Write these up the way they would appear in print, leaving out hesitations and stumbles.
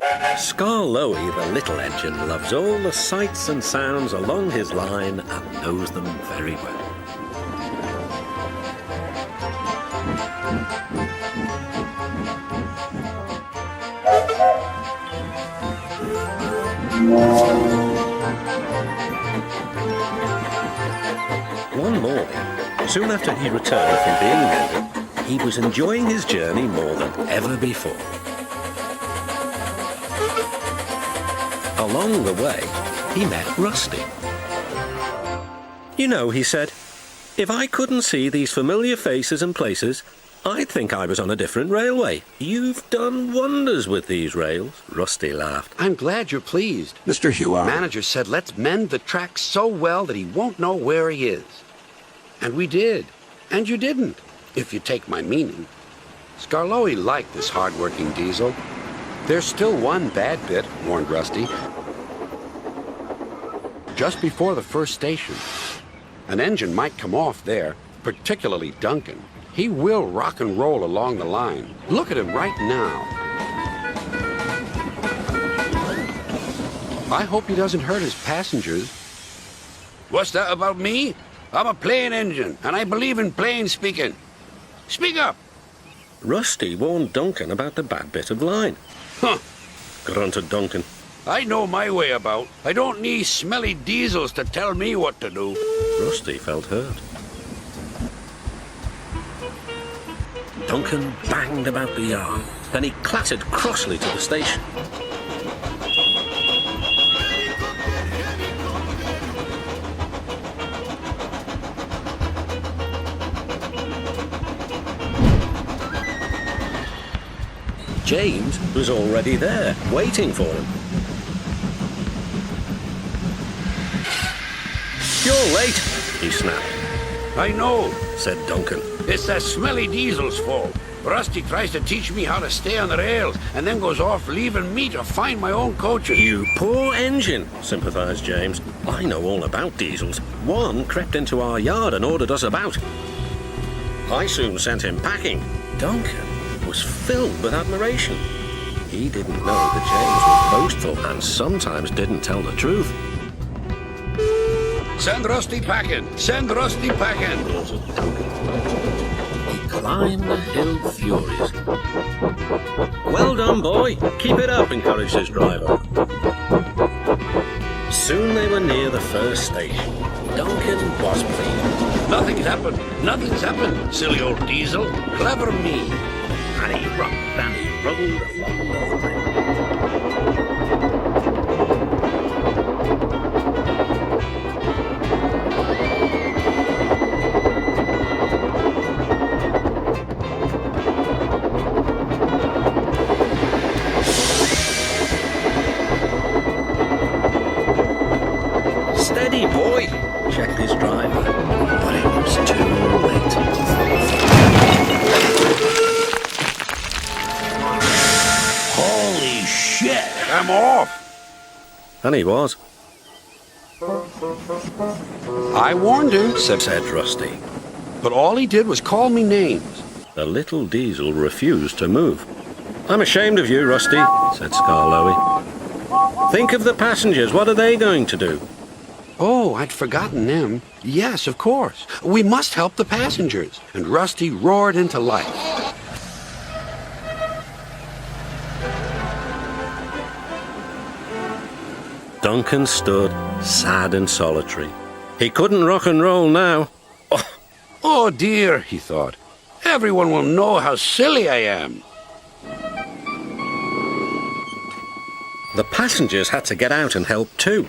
Skarloey, the little engine, loves all the sights and sounds along his line and knows them very well. One morning, soon after he returned from being mended, he was enjoying his journey more than ever before. Along the way, he met Rusty. You know, he said, if I couldn't see these familiar faces and places, I'd think I was on a different railway. You've done wonders with these rails. Rusty laughed. I'm glad you're pleased. Mr. Huard. Manager said let's mend the track so well that he won't know where he is. And we did. And you didn't, if you take my meaning. Skarloey liked this hard-working diesel. There's still one bad bit, warned Rusty. Just before the first station. An engine might come off there, particularly Duncan. He will rock and roll along the line. Look at him right now. I hope he doesn't hurt his passengers. What's that about me? I'm a plain engine, and I believe in plain speaking. Speak up! Rusty warned Duncan about the bad bit of line. Huh. Grunted Duncan. I know my way about. I don't need smelly diesels to tell me what to do. Rusty felt hurt. Duncan banged about the yard, then he clattered crossly to the station. James was already there, waiting for him. You're late, he snapped. I know, said Duncan. It's that smelly diesel's fault. Rusty tries to teach me how to stay on the rails and then goes off leaving me to find my own coaches. You poor engine, sympathized James. I know all about diesels. One crept into our yard and ordered us about. I soon sent him packing. Duncan was filled with admiration. He didn't know that James was boastful and sometimes didn't tell the truth. Send Rusty packing! Send Rusty packing! He climbed the hill furious. Well done, boy. Keep it up, encouraged his driver. Soon they were near the first station. Duncan was pleased. Nothing's happened. Nothing's happened, silly old diesel. Clever me. And he rocked and he rolled along the line. Steady, boy, checked his driver, but it was too late. Holy shit! I'm off! And he was. I warned him, said Rusty. but all he did was call me names. The little diesel refused to move. I'm ashamed of you, Rusty, said Skarloey. Think of the passengers. What are they going to do? Oh, I'd forgotten them. Yes, of course. We must help the passengers. And Rusty roared into life. Duncan stood, sad and solitary. He couldn't rock and roll now. Oh dear, he thought. Everyone will know how silly I am. The passengers had to get out and help too.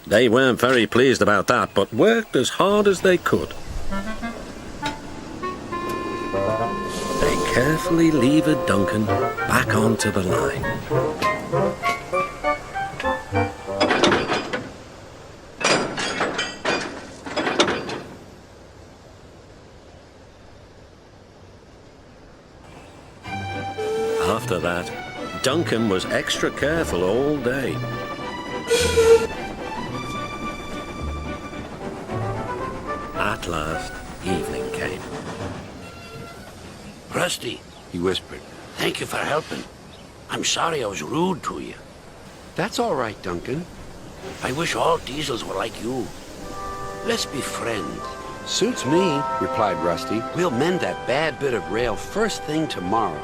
They weren't very pleased about that, but worked as hard as they could. They carefully levered Duncan back onto the line. After that, Duncan was extra careful all day. At last, evening came. Rusty, he whispered, thank you for helping. I'm sorry I was rude to you. That's all right, Duncan. I wish all diesels were like you. Let's be friends. Suits me, replied Rusty. We'll mend that bad bit of rail first thing tomorrow.